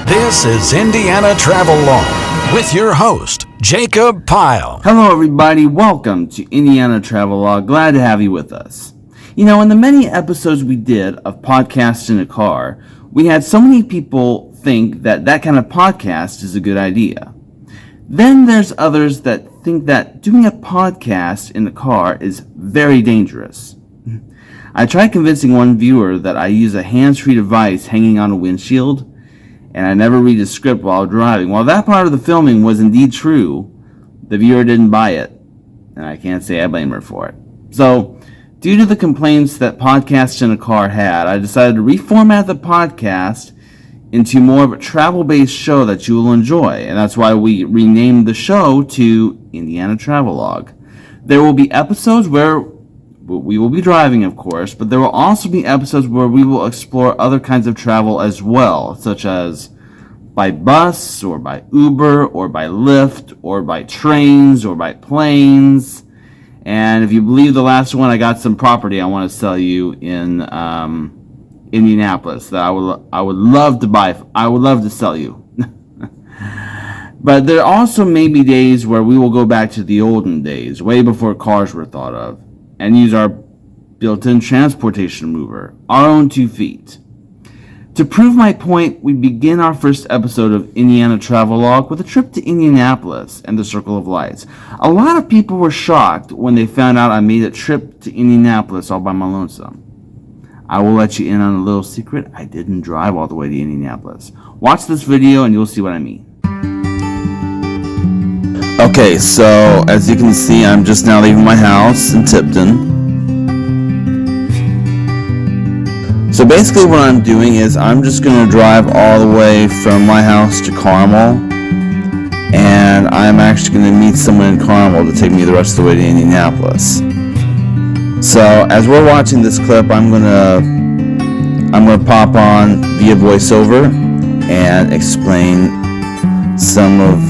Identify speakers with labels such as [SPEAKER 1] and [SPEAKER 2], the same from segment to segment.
[SPEAKER 1] This is Indiana Travelogue with your host, Jacob Pyle.
[SPEAKER 2] Hello everybody, welcome to Indiana Travelogue. Glad to have you with us. You know, in the many episodes we did of Podcasts in a Car, we had so many people think that kind of podcast is a good idea. Then there's others that think that doing a podcast in the car is very dangerous. I tried convincing one viewer that I use a hands-free device hanging on a windshield, and I never read a script while driving. While that part of the filming was indeed true, the viewer didn't buy it, and I can't say I blame her for it. So, due to the complaints that Podcasts in a Car had, I decided to reformat the podcast into more of a travel-based show that you will enjoy, and that's why we renamed the show to Indiana Travelogue. There will be episodes where we will be driving, of course, but there will also be episodes where we will explore other kinds of travel as well, such as by bus, or by Uber, or by Lyft, or by trains, or by planes. And if you believe the last one, I got some property I want to sell you in Indianapolis that I would love to buy. I would love to sell you. But there also may be days where we will go back to the olden days, way before cars were thought of, and use our built-in transportation mover, our own 2 feet. To prove my point, we begin our first episode of Indiana Travelogue with a trip to Indianapolis and the Circle of Lights. A lot of people were shocked when they found out I made a trip to Indianapolis all by my lonesome. I will let you in on a little secret. I didn't drive all the way to Indianapolis. Watch this video and you'll see what I mean. Okay, so as you can see, I'm just now leaving my house in Tipton. So basically what I'm doing is I'm just going to drive all the way from my house to Carmel, and I'm actually going to meet someone in Carmel to take me the rest of the way to Indianapolis. So as we're watching this clip, I'm gonna pop on via voiceover and explain some of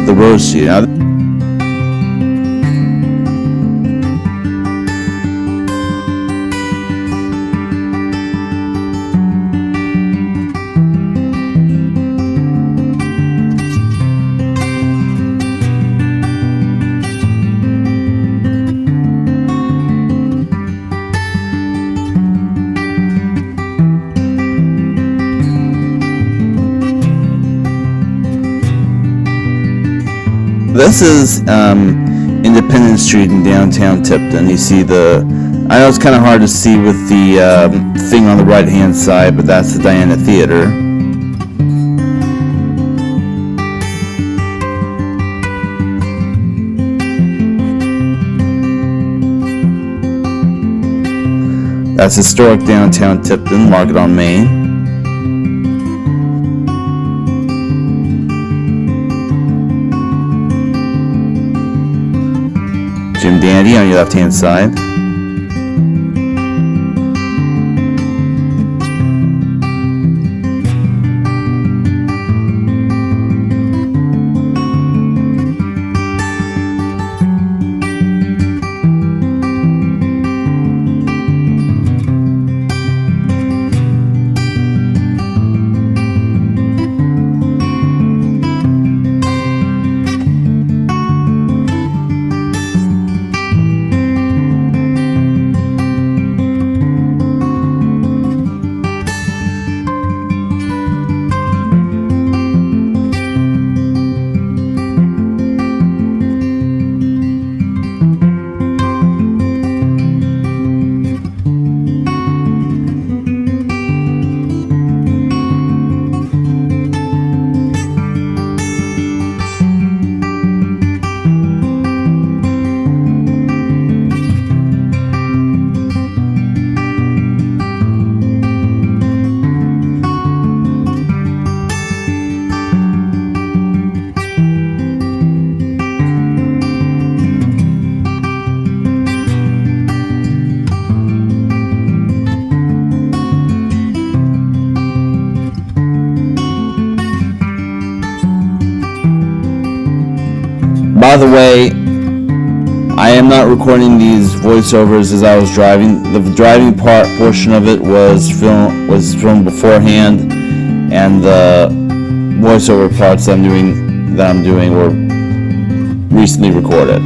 [SPEAKER 2] the roads to you. Now, this is Independence Street in downtown Tipton. You see I know it's kind of hard to see with the thing on the right hand side, but that's the Diana Theater. That's historic downtown Tipton, Market on Main. Jim Dandy on your left hand side. By the way, I am not recording these voiceovers as I was driving. The driving portion of it was filmed beforehand, and the voiceover parts that I'm doing were recently recorded.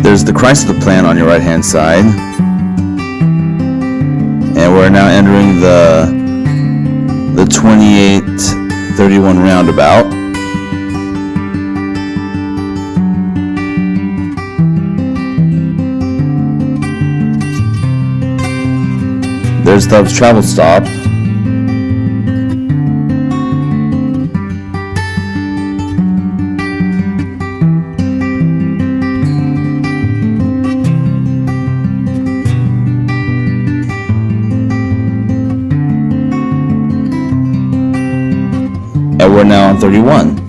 [SPEAKER 2] There's the Chrysler plant on your right hand side, and we're now entering the 2831 roundabout. There's Dove's travel stop. And we're now on 31.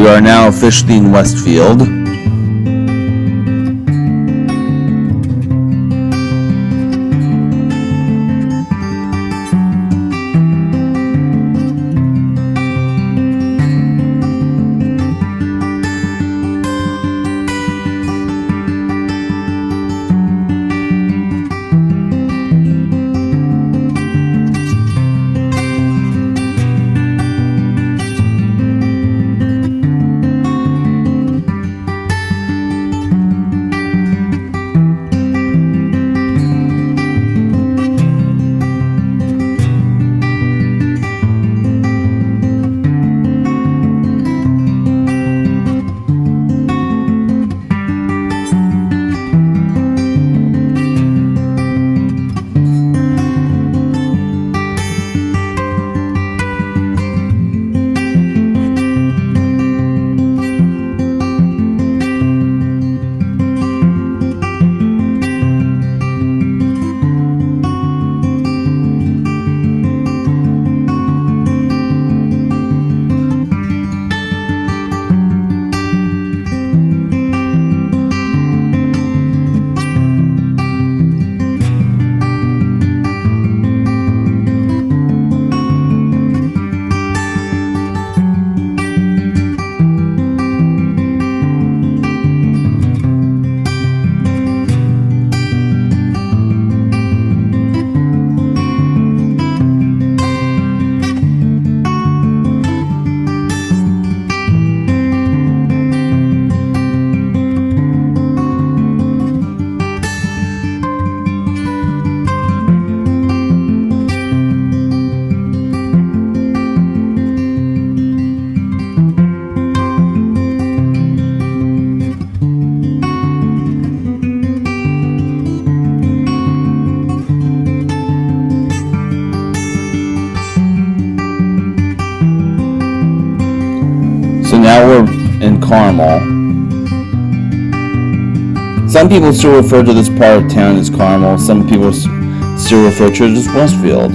[SPEAKER 2] we are now officially in Westfield. So now we're in Carmel. Some people still refer to this part of town as Carmel. Some people still refer to it as Westfield.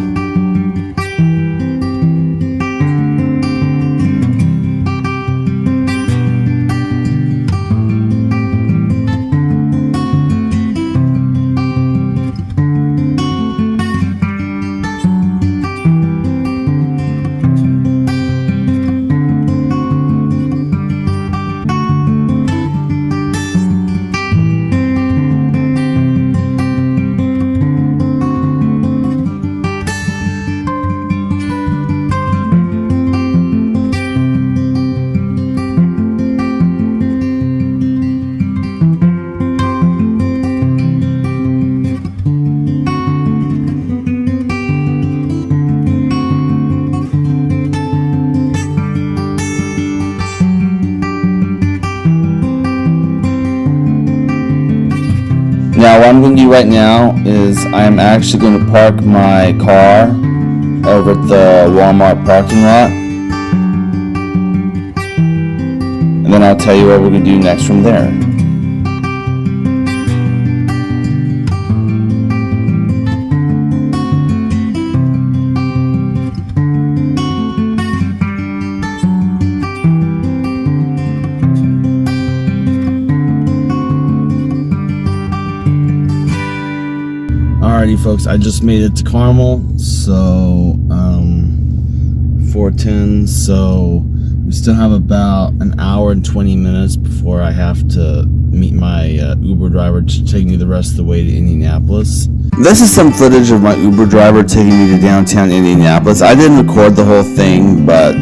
[SPEAKER 2] Now what I'm going to do right now is I'm actually going to park my car over at the Walmart parking lot. And then I'll tell you what we're going to do next from there. Alrighty folks, I just made it to Carmel, so 4:10, so we still have about an hour and 20 minutes before I have to meet my Uber driver to take me the rest of the way to Indianapolis. This is some footage of my Uber driver taking me to downtown Indianapolis. I didn't record the whole thing, but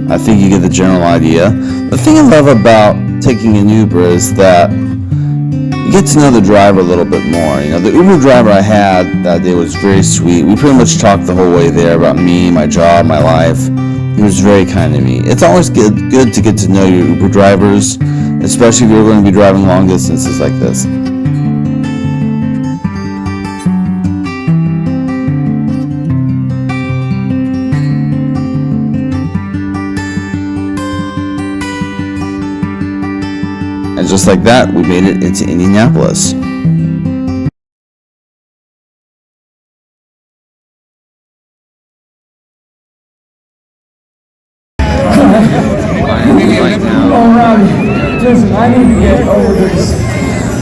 [SPEAKER 2] I think you get the general idea. The thing I love about taking an Uber is that you get to know the driver a little bit more. You know, the Uber driver I had that day was very sweet. We pretty much talked the whole way there about me, my job, my life. He was very kind to me. It's always good to get to know your Uber drivers, especially if you're going to be driving long distances like this. And just like that, we made it into Indianapolis. right now.
[SPEAKER 3] Oh, Robbie, listen, I need to get over this,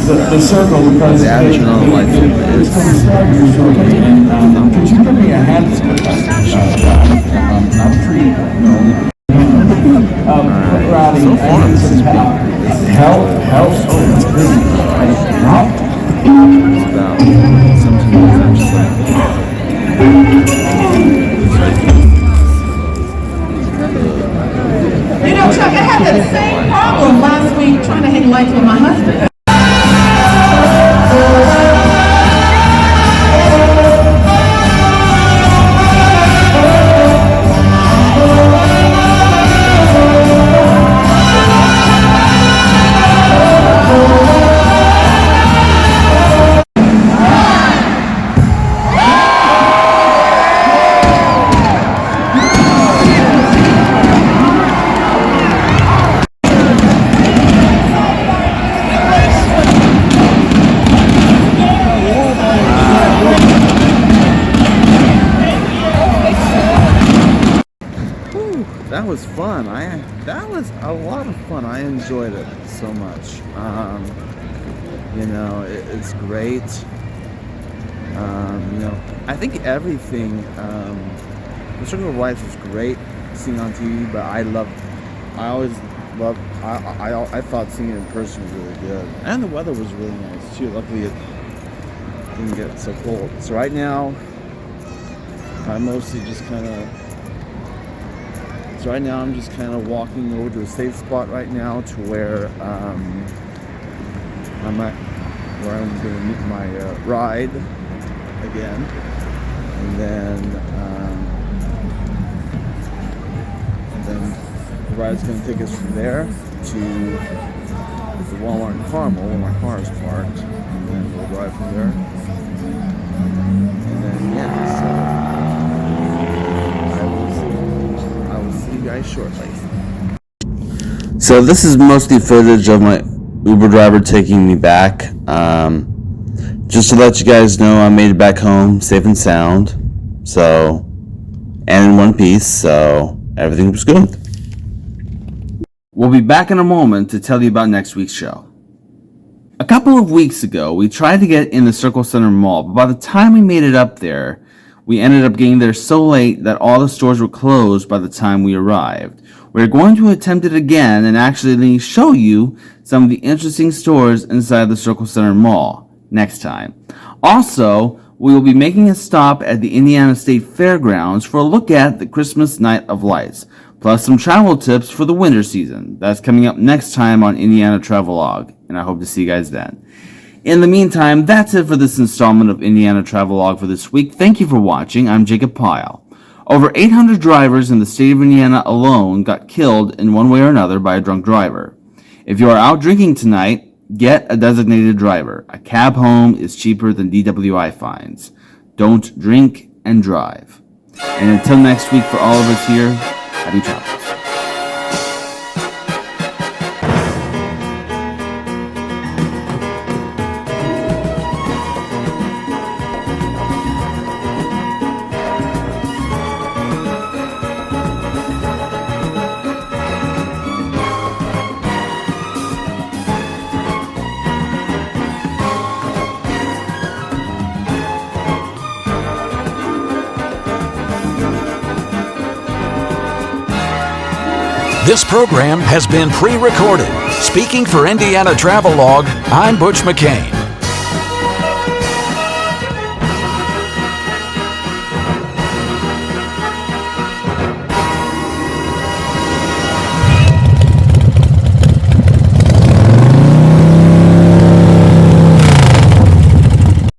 [SPEAKER 3] the circle because
[SPEAKER 2] Turn on the lights.
[SPEAKER 3] it's going to start your circle. Could you give me a hand? Not a treat, no. Robbie, I need some help. Help.
[SPEAKER 4] You know, Chuck, I had the same problem last week trying to hang lights with my husband.
[SPEAKER 2] That was fun. That was a lot of fun. I enjoyed it so much. It's great. I think everything. The Circle of Life was great seeing on TV, but I thought seeing it in person was really good, and the weather was really nice too. Luckily, it didn't get so cold. So right now, I'm mostly just kind of. So right now I'm just kind of walking over to a safe spot right now to where I'm going to meet my ride again, and then the ride's going to take us from there to the Walmart in Carmel where my car is parked, and then we'll drive from there, and then guys shortly. So this is mostly footage of my Uber driver taking me back. Just to let you guys know, I made it back home safe and sound. So, and in one piece. So everything was good. We'll be back in a moment to tell you about next week's show. A couple of weeks ago, we tried to get in the Circle Center Mall, but by the time we made it up there, we ended up getting there so late that all the stores were closed by the time we arrived. We're going to attempt it again and actually show you some of the interesting stores inside the Circle Center Mall next time. Also, we will be making a stop at the Indiana State Fairgrounds for a look at the Christmas Night of Lights, plus some travel tips for the winter season. That's coming up next time on Indiana Travelogue, and I hope to see you guys then. In the meantime, that's it for this installment of Indiana Travelogue for this week. Thank you for watching. I'm Jacob Pyle. Over 800 drivers in the state of Indiana alone got killed in one way or another by a drunk driver. If you are out drinking tonight, get a designated driver. A cab home is cheaper than DWI fines. Don't drink and drive. And until next week, for all of us here, happy travels.
[SPEAKER 1] This program has been pre-recorded. Speaking for Indiana Travelogue, I'm Butch McCain.